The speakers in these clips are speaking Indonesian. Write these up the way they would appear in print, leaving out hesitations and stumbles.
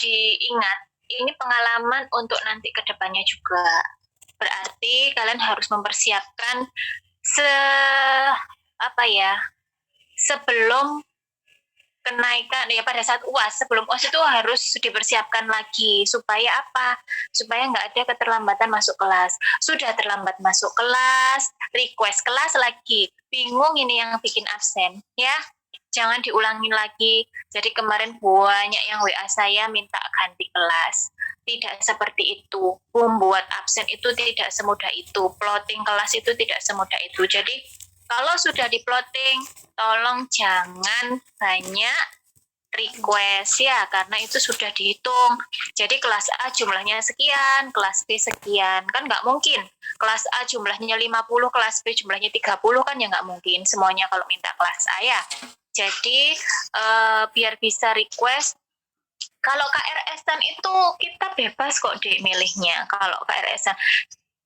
diingat, ini pengalaman untuk nanti ke depannya juga. Berarti kalian harus mempersiapkan sebelum kenaikan ya, pada saat UAS, sebelum UAS itu harus dipersiapkan lagi supaya apa? Supaya nggak ada keterlambatan masuk kelas. Sudah terlambat masuk kelas, request kelas lagi, bingung ini yang bikin absen, ya. Jangan diulangin lagi. Jadi kemarin banyak yang WA saya minta ganti kelas. Tidak seperti itu. Membuat absen itu tidak semudah itu. Plotting kelas itu tidak semudah itu. Jadi kalau sudah di plotting, tolong jangan banyak request ya, karena itu sudah dihitung. Jadi kelas A jumlahnya sekian, kelas B sekian. Kan nggak mungkin. Kelas A jumlahnya 50, kelas B jumlahnya 30, kan ya nggak mungkin semuanya kalau minta kelas A ya. Jadi biar bisa request, kalau KRS-an itu kita bebas kok Dek milihnya. Kalau KRS-an,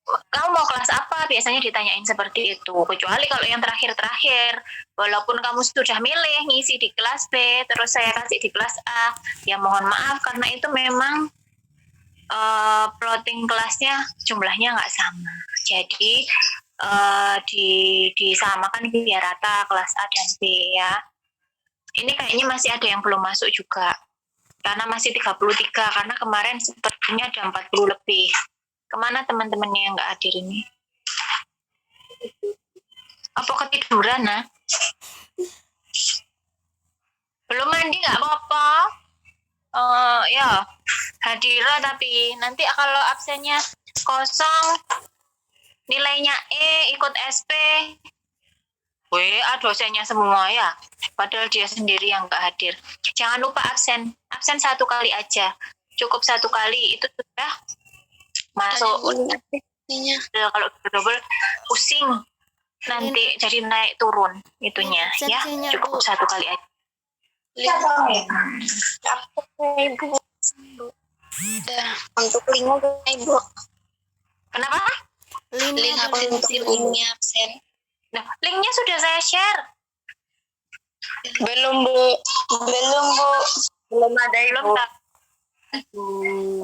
kamu mau kelas apa? Biasanya ditanyain seperti itu. Kecuali kalau yang terakhir-terakhir, walaupun kamu sudah milih ngisi di kelas B, terus saya kasih di kelas A, ya mohon maaf karena itu memang plotting kelasnya jumlahnya nggak sama. Jadi disamakan biar rata kelas A dan B ya. Ini kayaknya masih ada yang belum masuk juga. Karena masih 33, karena kemarin sepertinya ada 40 lebih. Kemana teman-temannya yang nggak hadir ini? Apa ketiduran, nah? Belum mandi nggak apa-apa. Ya, hadirlah tapi nanti kalau absennya kosong, nilainya E, ikut SP. Dosennya semua ya. Padahal dia sendiri yang nggak hadir. Jangan lupa absen. Absen 1 kali aja. Cukup 1 kali, itu sudah masuk. Kalau double pusing nanti jadi naik turun itunya ya. Cukup 1 kali aja. Ibu. Untuk link Ibu. Kenapa? Link apa untuk linknya absen? Nah, linknya sudah saya share. Belum Bu. Belum ada Ibu.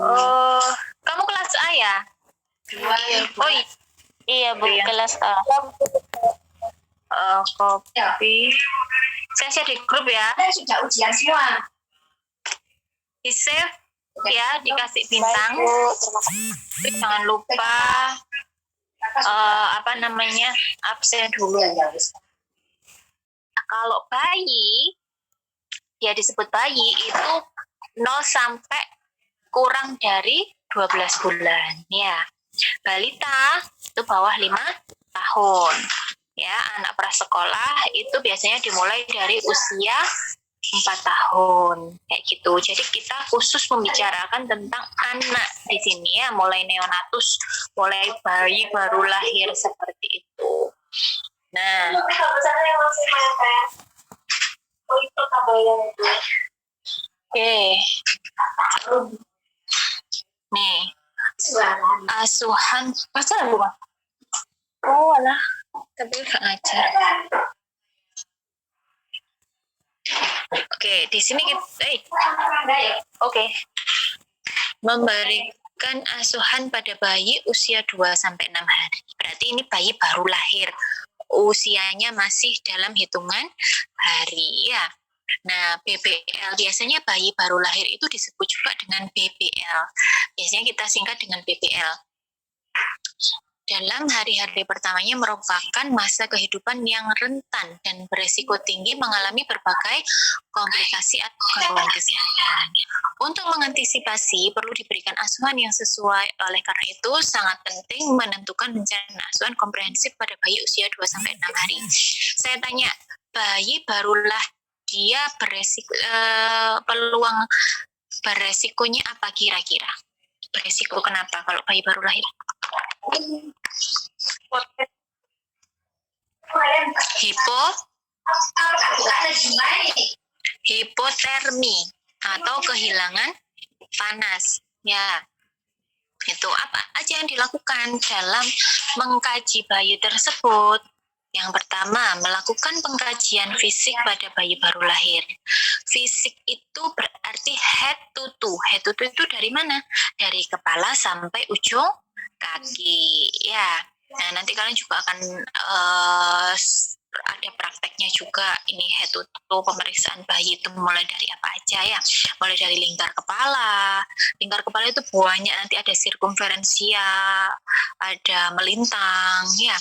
Oh, kamu kelas A ya? Oh iya Bu, kelas A. Kopi. Saya share di grup ya. Sudah ujian semua. Di save ya, dikasih bintang. Jangan lupa absen dulu. Kalau bayi, dia disebut bayi itu 0 sampai kurang dari 12 bulan ya. Balita itu bawah 5 tahun ya. Anak prasekolah itu biasanya dimulai dari usia 4 tahun kayak gitu. Jadi kita khusus membicarakan tentang anak di sini ya, mulai neonatus, mulai bayi baru lahir seperti itu. Nah, oke. Nih, asuhan masa rumah. Oh, alah, tapi nggak ngajar. Oke, di sini kita memberikan asuhan pada bayi usia 2 sampai 6 hari. Berarti ini bayi baru lahir. Usianya masih dalam hitungan hari ya. Nah, BBL biasanya bayi baru lahir itu disebut juga dengan BBL. Biasanya kita singkat dengan BBL. Dalam hari-hari pertamanya merupakan masa kehidupan yang rentan dan beresiko tinggi mengalami berbagai komplikasi atau gangguan kesehatan. Untuk mengantisipasi, perlu diberikan asuhan yang sesuai. Oleh karena itu, sangat penting menentukan rencana asuhan komprehensif pada bayi usia 2-6 hari. Saya tanya, bayi barulah dia peluang beresikonya apa kira-kira? Beresiko kenapa kalau bayi baru lahir? Hipotermi atau kehilangan panas ya. Itu apa aja yang dilakukan dalam mengkaji bayi tersebut Yang pertama, melakukan pengkajian fisik pada bayi baru lahir. Fisik itu berarti head to toe. Head to toe itu dari mana? Dari kepala sampai ujung kaki. Ya, nah nanti kalian juga akan ada prakteknya juga. Ini head to toe pemeriksaan bayi itu mulai dari apa aja ya? Mulai dari lingkar kepala. Lingkar kepala itu banyak, nanti ada sirkumferensia, ada melintang, ya.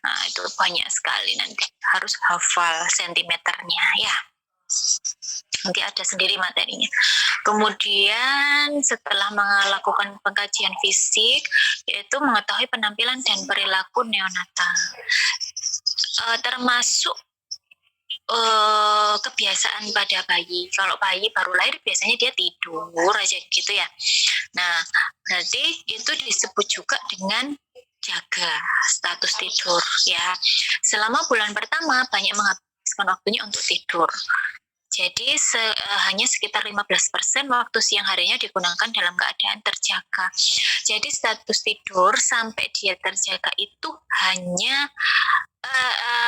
Nah, itu banyak sekali, nanti harus hafal sentimeternya ya. Nanti ada sendiri materinya. Kemudian setelah melakukan pengkajian fisik, yaitu mengetahui penampilan dan perilaku neonatal. Termasuk kebiasaan pada bayi. Kalau bayi baru lahir biasanya dia tidur aja gitu ya. Nah, berarti itu disebut juga dengan jaga status tidur ya. Selama bulan pertama banyak menghabiskan waktunya untuk tidur. Jadi hanya sekitar 15% waktu siang harinya digunakan dalam keadaan terjaga. Jadi status tidur sampai dia terjaga itu hanya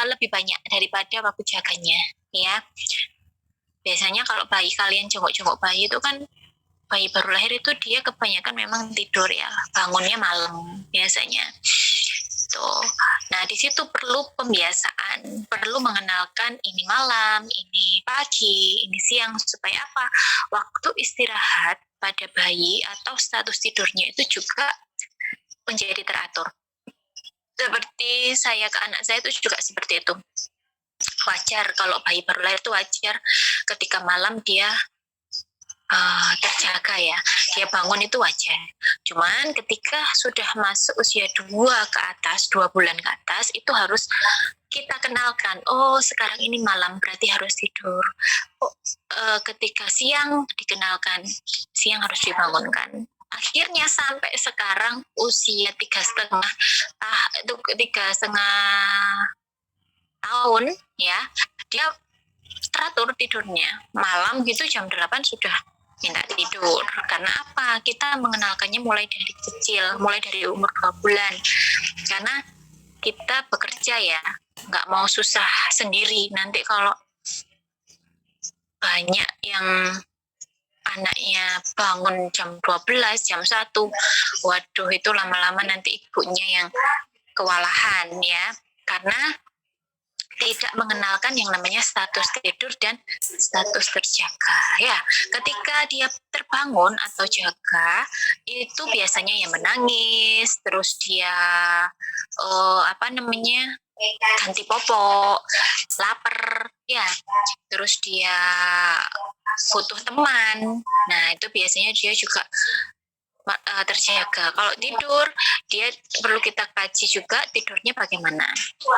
lebih banyak daripada waktu jaganya ya. Biasanya kalau bayi kalian jenguk-jenguk bayi itu kan, bayi baru lahir itu dia kebanyakan memang tidur ya, bangunnya malam biasanya. Tuh. Nah, di situ perlu pembiasaan, perlu mengenalkan ini malam, ini pagi, ini siang, supaya apa? Waktu istirahat pada bayi atau status tidurnya itu juga menjadi teratur. Seperti saya ke anak saya itu juga seperti itu. Wajar kalau bayi baru lahir itu wajar ketika malam dia terjaga ya, dia bangun itu wajar. Cuman ketika sudah masuk usia 2 ke atas, 2 bulan ke atas, itu harus kita kenalkan, oh sekarang ini malam berarti harus tidur. Ketika siang dikenalkan, siang harus dibangunkan. Akhirnya sampai sekarang usia 3,5 tahun ya, dia teratur tidurnya. Malam gitu jam 8 sudah minta tidur. Karena apa? Kita mengenalkannya mulai dari kecil, mulai dari umur 2 bulan. Karena kita bekerja ya, nggak mau susah sendiri. Nanti kalau banyak yang anaknya bangun jam 12, jam 1, waduh itu lama-lama nanti ibunya yang kewalahan ya. Karena tidak mengenalkan yang namanya status tidur dan status terjaga ya. Ketika dia terbangun atau jaga itu biasanya yang menangis, terus dia ganti popok, lapar ya, terus dia butuh teman. Nah itu biasanya dia juga terjaga. Kalau tidur, dia perlu kita kaji juga tidurnya bagaimana.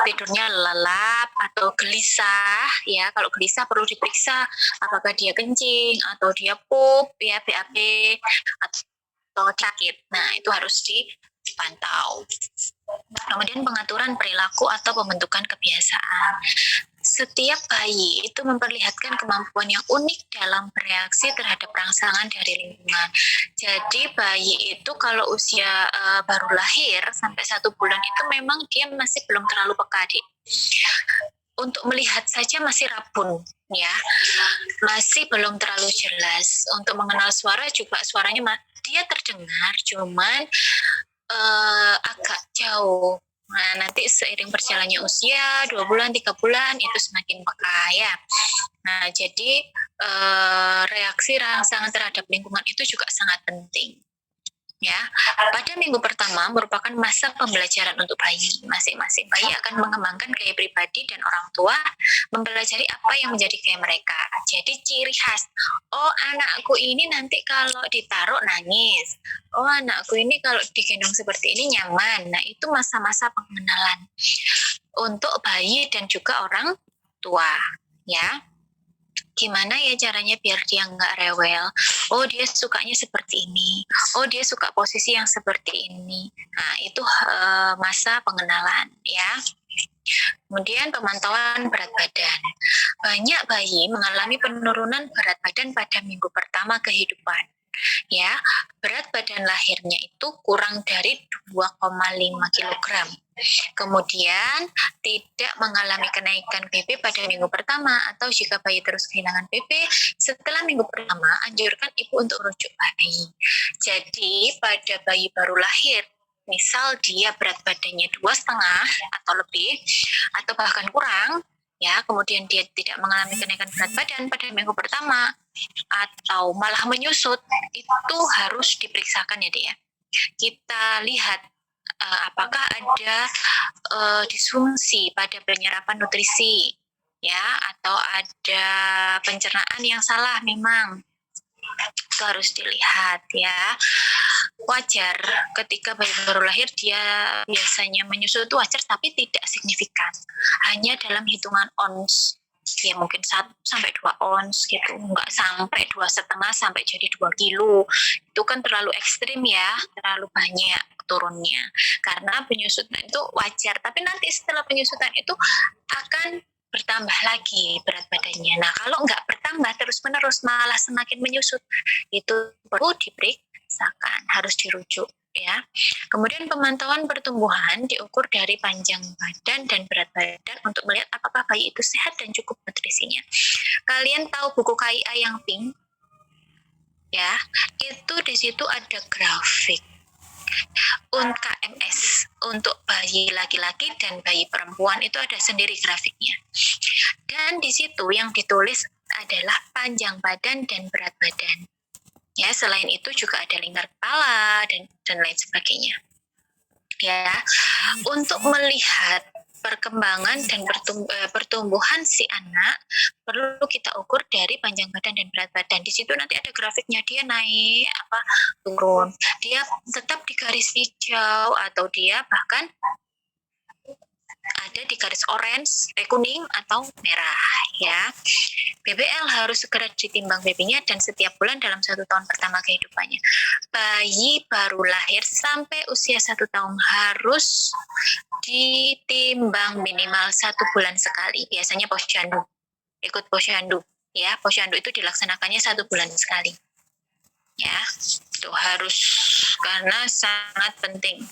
Tidurnya lelap atau gelisah ya. Kalau gelisah perlu diperiksa apakah dia kencing atau dia pup ya, BAB atau sakit. Nah, itu harus dipantau. Kemudian pengaturan perilaku atau pembentukan kebiasaan. Setiap bayi itu memperlihatkan kemampuan yang unik dalam bereaksi terhadap rangsangan dari lingkungan. Jadi bayi itu kalau usia baru lahir sampai 1 bulan itu memang dia masih belum terlalu peka. Untuk melihat saja masih rabun ya, masih belum terlalu jelas. Untuk mengenal suara juga suaranya dia terdengar, cuman agak jauh. Nah, nanti seiring berjalannya usia 2 bulan, 3 bulan itu semakin peka ya. Nah, jadi reaksi rangsangan terhadap lingkungan itu juga sangat penting. Ya, pada minggu pertama merupakan masa pembelajaran untuk bayi. Masing-masing bayi akan mengembangkan gaya pribadi dan orang tua mempelajari apa yang menjadi gaya mereka. Jadi ciri khas, oh anakku ini nanti kalau ditaruh nangis, oh anakku ini kalau digendong seperti ini nyaman. Nah itu masa-masa pengenalan untuk bayi dan juga orang tua ya. Gimana ya caranya biar dia nggak rewel? Oh dia sukanya seperti ini. Oh dia suka posisi yang seperti ini. Nah itu masa pengenalan ya. Kemudian pemantauan berat badan. Banyak bayi mengalami penurunan berat badan pada minggu pertama kehidupan. Ya, berat badan lahirnya itu kurang dari 2,5 kg. Kemudian tidak mengalami kenaikan BB pada minggu pertama, atau jika bayi terus kehilangan BB setelah minggu pertama, anjurkan ibu untuk merujuk bayi. Jadi pada bayi baru lahir, misal dia berat badannya 2,5 atau lebih, atau bahkan kurang, ya, kemudian dia tidak mengalami kenaikan berat badan pada minggu pertama, atau malah menyusut, itu harus diperiksakan ya dia. Kita lihat apakah ada disfungsi pada penyerapan nutrisi, ya, atau ada pencernaan yang salah. Memang itu harus dilihat ya. Wajar ketika bayi baru lahir dia biasanya menyusut, itu wajar, tapi tidak signifikan, hanya dalam hitungan ons, ya mungkin 1 sampai 2 ons gitu, nggak sampai 2,5 sampai jadi 2 kilo, itu kan terlalu ekstrim ya, terlalu banyak turunnya. Karena penyusutan itu wajar, tapi nanti setelah penyusutan itu akan bertambah lagi berat badannya. Nah, kalau nggak bertambah terus-menerus malah semakin menyusut, itu perlu diperiksakan, harus dirujuk ya. Kemudian pemantauan pertumbuhan diukur dari panjang badan dan berat badan untuk melihat apakah bayi itu sehat dan cukup nutrisinya. Kalian tahu buku KIA yang pink? Ya, itu di situ ada grafik untuk KMS, untuk bayi laki-laki dan bayi perempuan itu ada sendiri grafiknya. Dan di situ yang ditulis adalah panjang badan dan berat badan. Ya, selain itu juga ada lingkar kepala dan lain sebagainya. Ya, untuk melihat perkembangan dan pertumbuhan si anak perlu kita ukur dari panjang badan dan berat badan. Di situ nanti ada grafiknya, dia naik apa turun, dia tetap di garis hijau atau dia bahkan ada di garis orange, kuning atau merah ya. BBL harus segera ditimbang BB-nya dan setiap bulan dalam 1 tahun pertama kehidupannya. Bayi baru lahir sampai usia 1 tahun harus ditimbang minimal 1 bulan sekali. Biasanya posyandu, ikut posyandu ya. Posyandu itu dilaksanakannya 1 bulan sekali ya. Itu harus, karena sangat penting.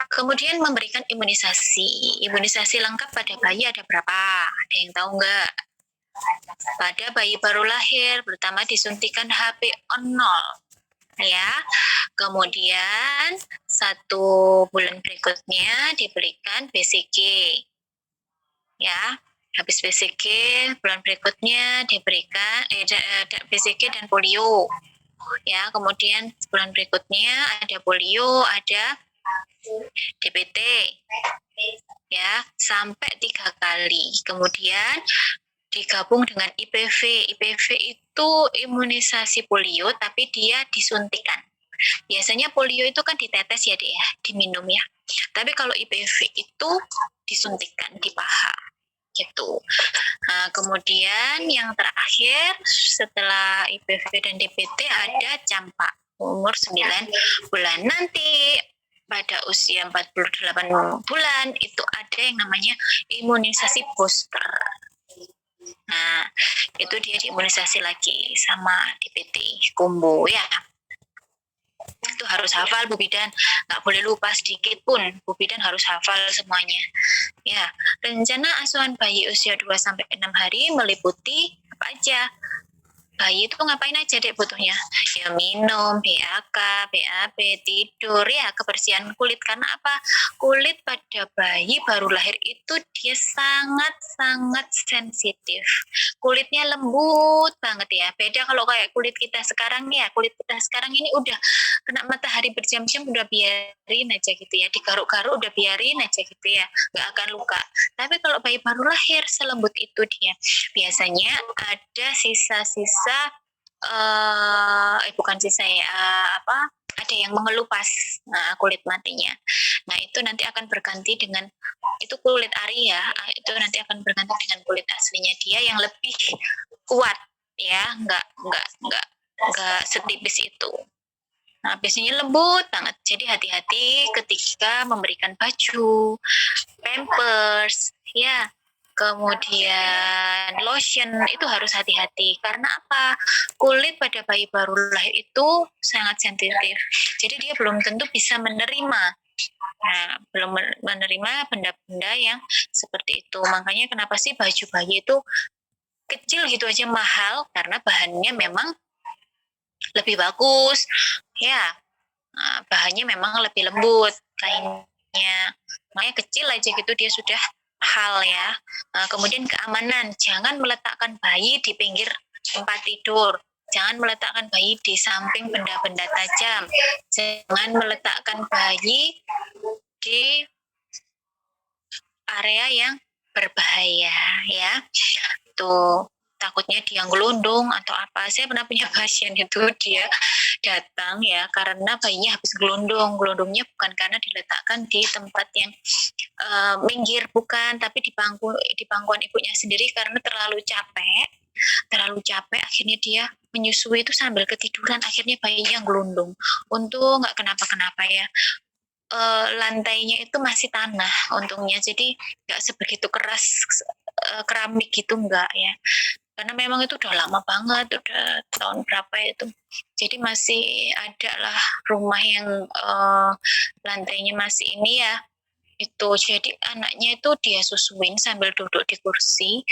Kemudian memberikan imunisasi. Imunisasi lengkap pada bayi ada berapa? Ada yang tahu nggak? Pada bayi baru lahir, pertama disuntikan HPO 0 ya. Kemudian 1 bulan berikutnya diberikan BCG ya. Habis BCG bulan berikutnya diberikan BCG dan polio ya. Kemudian bulan berikutnya ada polio, ada DPT ya, sampai 3 kali. Kemudian digabung dengan IPV. IPV itu imunisasi polio tapi dia disuntikan. Biasanya polio itu kan ditetes ya, dia diminum ya. Tapi kalau IPV itu disuntikan di paha gitu. Nah, kemudian yang terakhir setelah IPV dan DPT ada campak umur 9 bulan. Nanti pada usia 48 bulan itu ada yang namanya imunisasi booster. Nah, itu dia diimunisasi lagi sama DPT combo ya. Itu harus hafal Bu Bidan, nggak boleh lupa sedikit pun. Bu Bidan harus hafal semuanya. Ya, rencana asuhan bayi usia 2-6 hari meliputi apa aja? Bayi itu ngapain aja dek butuhnya? Ya minum, BAK, BAB, tidur, ya kebersihan kulit. Karena apa? Kulit pada bayi baru lahir itu dia sangat-sangat sensitif. Kulitnya lembut banget ya. Beda kalau kayak kulit kita sekarang ya. Kulit kita sekarang ini udah kena matahari berjam-jam udah biarin aja gitu ya. Digaruk-garuk udah biarin aja gitu ya. Nggak akan luka. Tapi kalau bayi baru lahir selembut itu dia. Biasanya ada sisa-sisa bukan sisa ya, ada yang mengelupas kulit matinya. Nah itu nanti akan berganti dengan itu kulit ari ya, itu nanti akan berganti dengan kulit aslinya dia yang lebih kuat ya, nggak setipis itu. Nah, biasanya lembut banget. Jadi hati-hati ketika memberikan baju, pampers, ya. Kemudian lotion itu harus hati-hati karena apa? Kulit pada bayi baru lahir itu sangat sensitif. Jadi dia belum tentu bisa menerima. Nah, belum menerima benda-benda yang seperti itu. Makanya kenapa sih baju bayi itu kecil gitu aja mahal karena bahannya memang lebih bagus. Ya, bahannya memang lebih lembut kainnya. Makanya kecil aja gitu dia sudah mahal ya. Kemudian keamanan, jangan meletakkan bayi di pinggir tempat tidur. Jangan meletakkan bayi di samping benda-benda tajam. Jangan meletakkan bayi di area yang berbahaya ya. Tuh takutnya dia gelundung atau apa. Saya pernah punya pasien itu dia datang ya karena bayinya habis gelundung. Gelundungnya bukan karena diletakkan di tempat yang minggir, bukan, tapi di pangkuan ibunya sendiri karena terlalu capek akhirnya dia menyusui itu sambil ketiduran, akhirnya bayinya gelundung. Untung nggak kenapa-kenapa ya. Lantainya itu masih tanah untungnya, jadi nggak sebegitu keras keramik gitu, enggak ya, karena memang itu udah lama banget, udah tahun berapa itu, jadi masih ada lah rumah yang lantainya masih ini ya itu. Jadi anaknya itu dia susuin sambil duduk di kursi,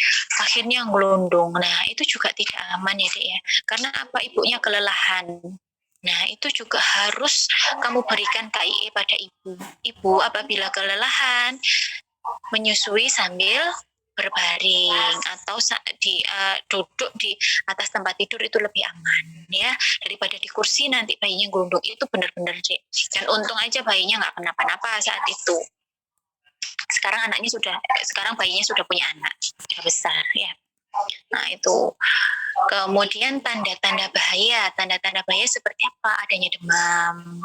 akhirnya ngelundung. Nah itu juga tidak aman ya Dek ya, karena apa, ibunya kelelahan. Nah itu juga harus kamu berikan KIE pada ibu. Ibu apabila kelelahan menyusui sambil berbaring atau duduk di atas tempat tidur itu lebih aman ya daripada di kursi nanti bayinya gelundung. Itu benar-benar Dek. Dan untung aja bayinya nggak kenapa-napa saat itu. Sekarang bayinya sudah punya anak, sudah besar ya. Nah itu. Kemudian tanda-tanda bahaya seperti apa? Adanya demam,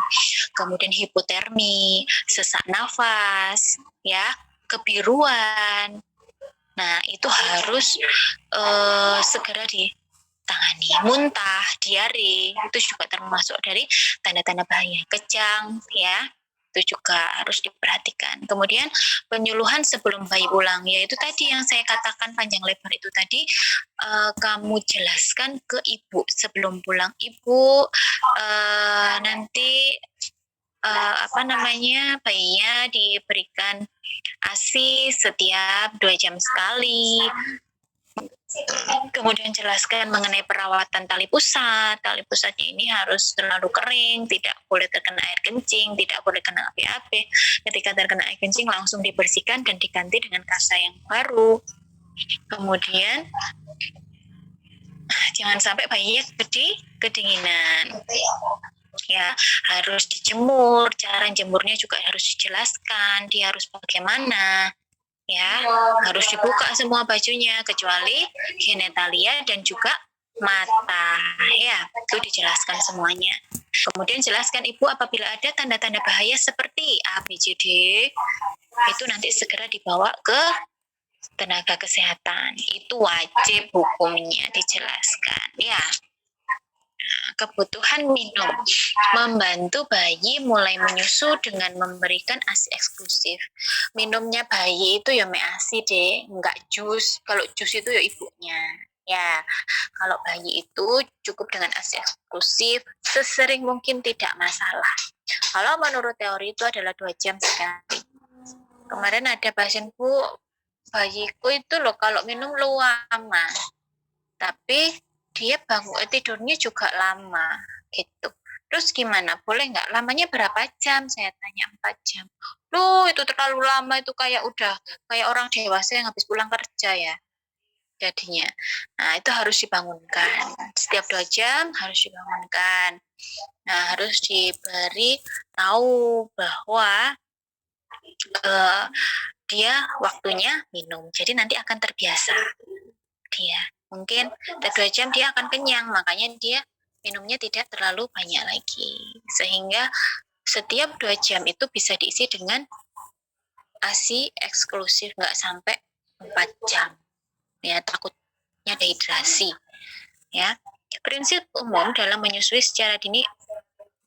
kemudian hipotermi, sesak nafas, ya, kebiruan. Nah itu harus segera ditangani. Muntah, diare itu juga termasuk dari tanda-tanda bahaya. Kejang, ya, itu juga harus diperhatikan. Kemudian penyuluhan sebelum bayi pulang, yaitu tadi yang saya katakan panjang lebar itu tadi, kamu jelaskan ke ibu sebelum pulang. Ibu nanti bayinya diberikan ASI setiap 2 jam sekali. Kemudian jelaskan mengenai perawatan tali pusat. Tali pusatnya ini harus terlalu kering, tidak boleh terkena air kencing, tidak boleh kena api-api. Ketika terkena air kencing langsung dibersihkan dan diganti dengan kasa yang baru. Kemudian jangan sampai bayinya kedinginan. Ya, harus dijemur. Cara jemurnya juga harus dijelaskan. Dia harus bagaimana. Ya, harus dibuka semua bajunya kecuali genitalia dan juga mata. Ya, itu dijelaskan semuanya. Kemudian jelaskan ibu apabila ada tanda-tanda bahaya seperti ABCD, itu nanti segera dibawa ke tenaga kesehatan. Itu wajib hukumnya dijelaskan. Ya. Kebutuhan minum, membantu bayi mulai menyusu dengan memberikan ASI eksklusif. Minumnya bayi itu ya ASI deh, enggak jus. Kalau jus itu ya ibunya. Ya, kalau bayi itu cukup dengan ASI eksklusif, sesering mungkin tidak masalah. Kalau menurut teori itu adalah 2 jam sekali. Kemarin ada pasienku, bayiku itu loh kalau minum lama, tapi dia tidurnya juga lama gitu. Terus gimana? Boleh nggak? Lamanya berapa jam? Saya tanya 4 jam. Loh, itu terlalu lama, itu kayak orang dewasa yang habis pulang kerja ya jadinya. Nah, itu harus dibangunkan. Setiap 2 jam harus dibangunkan. Nah, harus diberi tahu bahwa dia waktunya minum. Jadi nanti akan terbiasa dia. Mungkin 2 jam dia akan kenyang, makanya dia minumnya tidak terlalu banyak lagi. Sehingga setiap 2 jam itu bisa diisi dengan ASI eksklusif, nggak sampai 4 jam. Ya, takutnya dehidrasi. Ya. Prinsip umum dalam menyusui secara dini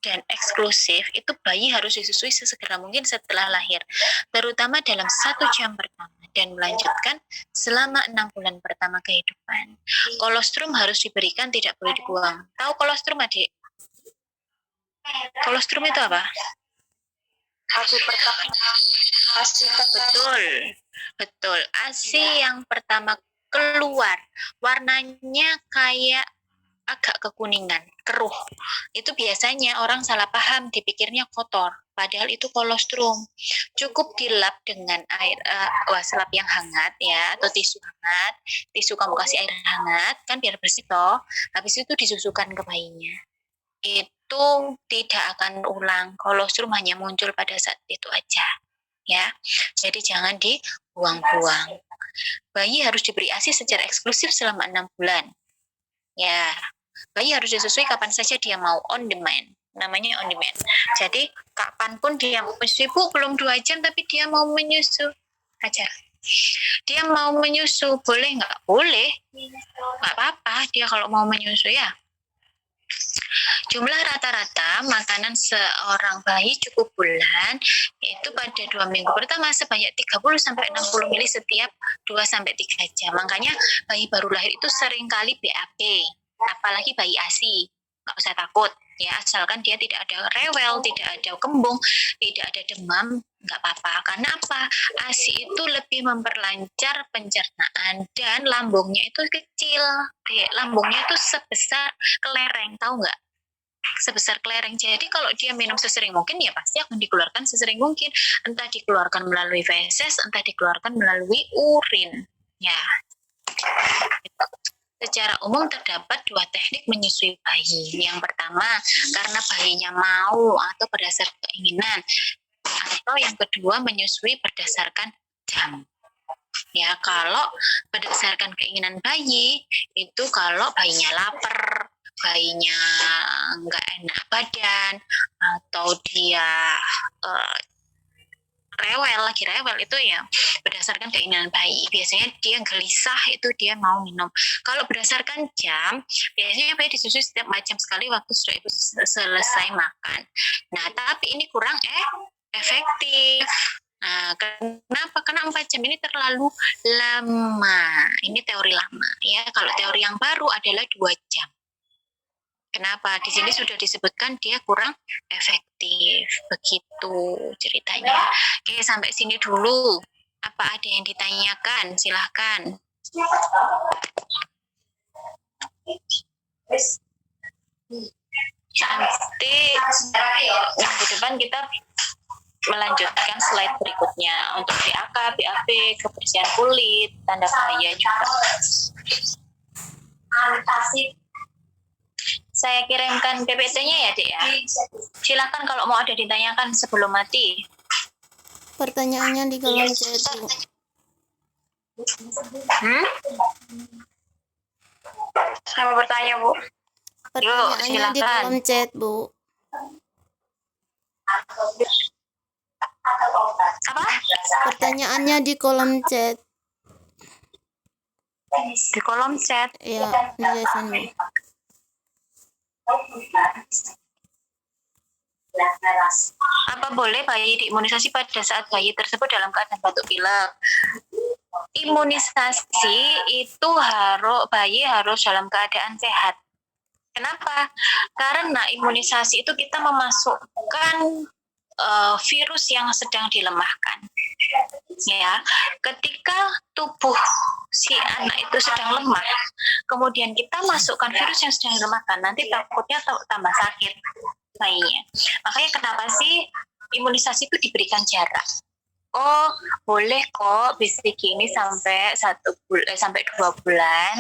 dan eksklusif, itu bayi harus disusui sesegera mungkin setelah lahir, terutama dalam 1 jam pertama dan melanjutkan selama 6 bulan pertama kehidupan. Kolostrum harus diberikan, tidak boleh dibuang. Tahu kolostrum, adik? Kolostrum itu apa? ASI pertama. Betul, betul. ASI yang pertama keluar, warnanya kayak agak kekuningan, keruh. Itu biasanya orang salah paham, dipikirnya kotor. Padahal itu kolostrum. Cukup dilap dengan air selap yang hangat ya, atau tisu hangat. Tisu kamu kasih air hangat, kan biar bersih toh. Habis itu disusukan ke bayinya. Itu tidak akan ulang. Kolostrum hanya muncul pada saat itu aja. Ya, jadi jangan dibuang-buang. Bayi harus diberi ASI secara eksklusif selama 6 bulan. Ya, bayi harus disusui kapan saja dia mau, on demand. Namanya on demand. Jadi, kapanpun dia mau menyusui, Bu, belum 2 jam tapi dia mau menyusu. Ajar. Dia mau menyusu, boleh nggak? Boleh. Nggak apa-apa dia kalau mau menyusu ya. Jumlah rata-rata makanan seorang bayi cukup bulan itu pada 2 minggu pertama sebanyak 30-60 ml setiap 2-3 jam. Makanya bayi baru lahir itu seringkali BAB, apalagi bayi ASI. Nggak usah takut ya, asalkan dia tidak ada rewel, tidak ada kembung, tidak ada demam, nggak apa-apa. Karena apa? ASI itu lebih memperlancar pencernaan dan lambungnya itu kecil. Lambungnya itu sebesar kelereng, tahu nggak? Sebesar kelereng. Jadi kalau dia minum sesering mungkin ya pasti akan dikeluarkan sesering mungkin. Entah dikeluarkan melalui feses, entah dikeluarkan melalui urin. Ya. Secara umum terdapat 2 teknik menyusui bayi. Yang pertama, karena bayinya mau atau berdasarkan keinginan. Atau yang kedua, menyusui berdasarkan jam. Ya, kalau berdasarkan keinginan bayi, itu kalau bayinya lapar, bayinya nggak enak badan, atau dia lagi rewel itu ya berdasarkan keinginan bayi. Biasanya dia gelisah itu dia mau minum. Kalau berdasarkan jam, biasanya bayi disusui setiap 4 jam sekali waktu sudah ibu selesai makan. Nah, tapi ini kurang efektif. Nah, kenapa? Karena 4 jam ini terlalu lama. Ini teori lama ya. Kalau teori yang baru adalah 2 jam. Kenapa? Di sini sudah disebutkan dia kurang efektif. Begitu ceritanya. Oke, sampai sini dulu. Apa ada yang ditanyakan? Silahkan. Nanti minggu depan kita melanjutkan slide berikutnya untuk BAK, BAB, kebersihan kulit, tanda bahaya juga. Saya kirimkan PPT-nya ya, Dek ya. Silakan kalau mau ada ditanyakan sebelum mati. Pertanyaannya di kolom chat, Bu. Saya mau bertanya, Bu. Pertanyaannya di kolom chat, Bu. Apa? Pertanyaannya di kolom chat. Di kolom chat. Ya, dijelasin, Bu. Apa boleh bayi diimunisasi pada saat bayi tersebut dalam keadaan batuk pilek? Imunisasi itu bayi harus dalam keadaan sehat. Kenapa? Karena imunisasi itu kita memasukkan virus yang sedang dilemahkan. Ya, ketika tubuh si anak itu sedang lemah, kemudian kita masukkan virus yang sedang dilemahkan, nanti takutnya tambah sakit bayinya. Makanya kenapa sih imunisasi itu diberikan jarak? Oh, boleh kok BCG ini sampai 2 bulan.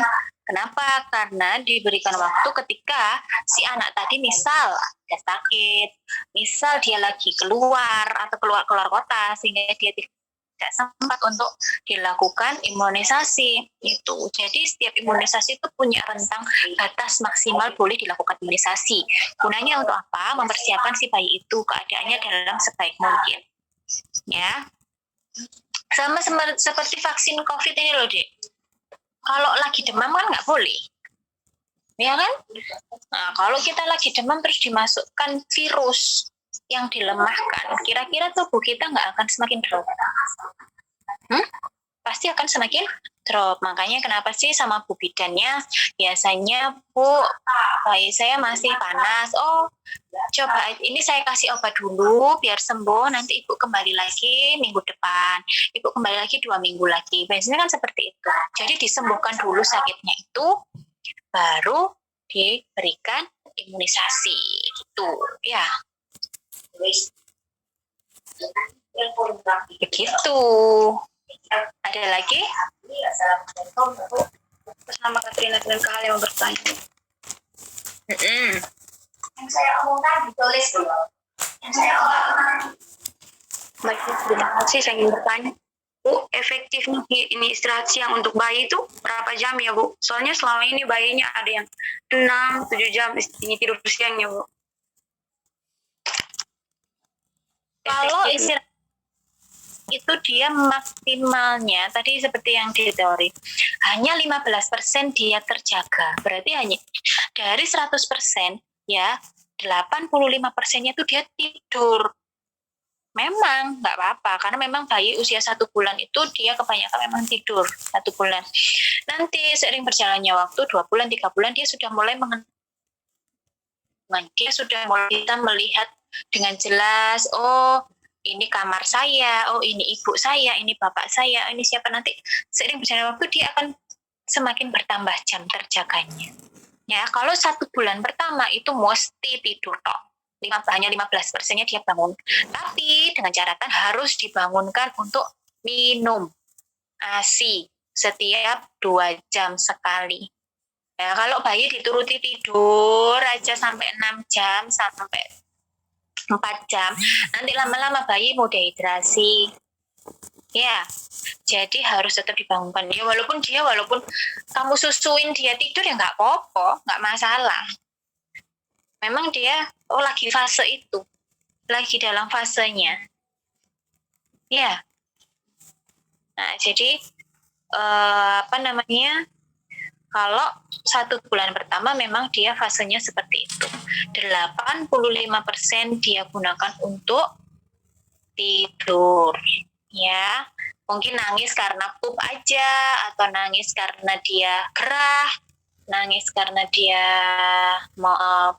Kenapa? Karena diberikan waktu ketika si anak tadi misal ada sakit, misal dia lagi keluar atau keluar kota sehingga dia tidak sempat untuk dilakukan imunisasi itu. Jadi setiap imunisasi itu punya rentang batas maksimal boleh dilakukan imunisasi. Gunanya untuk apa? Mempersiapkan si bayi itu keadaannya dalam sebaik mungkin. Ya. Sama seperti vaksin COVID ini loh, Dek. Kalau lagi demam kan nggak boleh. ya kan? Nah, kalau kita lagi demam terus dimasukkan virus yang dilemahkan, kira-kira tubuh kita nggak akan semakin drop? Pasti akan semakin drop. Makanya kenapa sih sama Bu bidannya biasanya, Bu, bayi saya masih panas. Oh, coba ini saya kasih obat dulu biar sembuh, nanti Ibu kembali lagi minggu depan. Ibu kembali lagi 2 minggu lagi. Biasanya kan seperti itu. Jadi disembuhkan dulu sakitnya itu, baru diberikan imunisasi. Gitu, ya. Begitu. Ada lagi? Atas nama Katrina dan Kak Halim bertanya. Yang saya omongkan ditulis dulu. Baik, terima kasih. Saya ingin bertanya, Bu, efektifnya ini istirahat siang untuk bayi itu berapa jam ya, Bu? Soalnya selama ini bayinya ada yang 6-7 jam ini tidur siangnya, Bu. Kalau istirahat itu dia maksimalnya tadi seperti yang di teori hanya 15% dia terjaga, berarti hanya dari 100% ya 85%-nya itu dia tidur. Memang nggak apa-apa karena memang bayi usia 1 bulan itu dia kebanyakan memang tidur 1 bulan. Nanti seiring berjalannya waktu 2 bulan 3 bulan dia sudah mulai dia sudah mulai kita melihat dengan jelas, oh ini kamar saya, oh ini ibu saya, ini bapak saya, ini siapa. Nanti seiring berjalannya waktu dia akan semakin bertambah jam terjaganya. Ya, kalau 1 bulan pertama itu mesti tidur toh. Hanya 15%-nya dia bangun. Tapi dengan catatan harus dibangunkan untuk minum ASI setiap 2 jam sekali. Ya, kalau bayi dituruti tidur aja sampai 6 jam, sampai 4 jam, nanti lama-lama bayi mau dehidrasi. Ya, jadi harus tetap dibangunkan. Ya, walaupun kamu susuin dia tidur ya nggak apa-apa, nggak masalah. Memang dia lagi fase itu, lagi dalam fasenya. Ya. Nah, jadi kalau 1 bulan pertama memang dia fasenya seperti itu. 85% dia gunakan untuk tidur. Ya, mungkin nangis karena pup aja, atau nangis karena dia gerah, nangis karena dia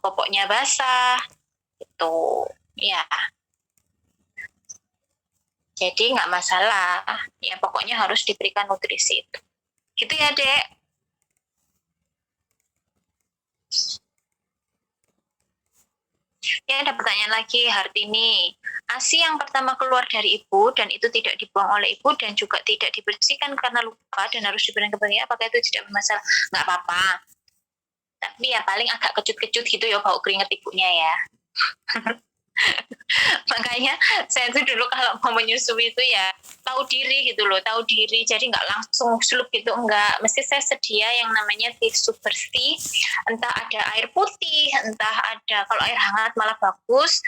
popoknya basah, itu ya. Jadi nggak masalah, ya pokoknya harus diberikan nutrisi itu. Gitu ya, Dek. Ya, ada pertanyaan lagi, Hartini. ASI yang pertama keluar dari ibu dan itu tidak dibuang oleh ibu dan juga tidak dibersihkan karena lupa dan harus diberikan kembali, apakah itu tidak bermasalah? Nggak apa-apa. Tapi ya paling agak kecut-kecut gitu ya bau keringet ibunya ya. Makanya saya tuh dulu kalau mau menyusui itu ya tahu diri gitu loh, tahu diri, jadi nggak langsung slup gitu, enggak, mesti saya sedia yang namanya tisu bersih, entah ada air putih, entah ada, kalau air hangat malah bagus,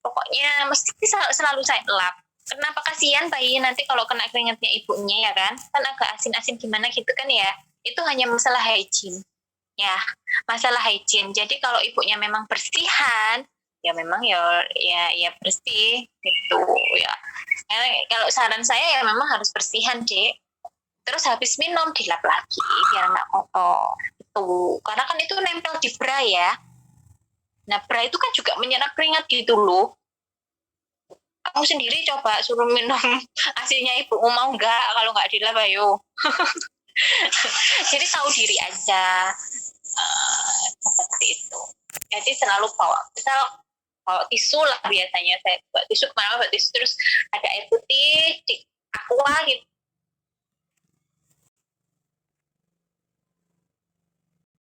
pokoknya mesti selalu saya lap. Kenapa? Kasihan bayi nanti kalau kena keringatnya ibunya ya kan agak asin-asin gimana gitu kan ya, itu hanya masalah hygiene ya, masalah hygiene. Jadi kalau ibunya memang bersihan ya memang ya bersih gitu ya. Kalau saran saya ya memang harus bersihan, Dek. Terus habis minum dilap lagi biar nggak kotor itu, karena kan itu nempel di bra ya. Nah, bra itu kan juga menyerap keringat gitu loh. Kamu sendiri coba suruh minum asinya ibu, mau nggak? Kalau nggak dilap ayo. Jadi tahu diri aja, seperti itu. Jadi selalu bawa tisu lah, biasanya saya buat tisu, kemana buat tisu, terus ada air putih di aqua gitu,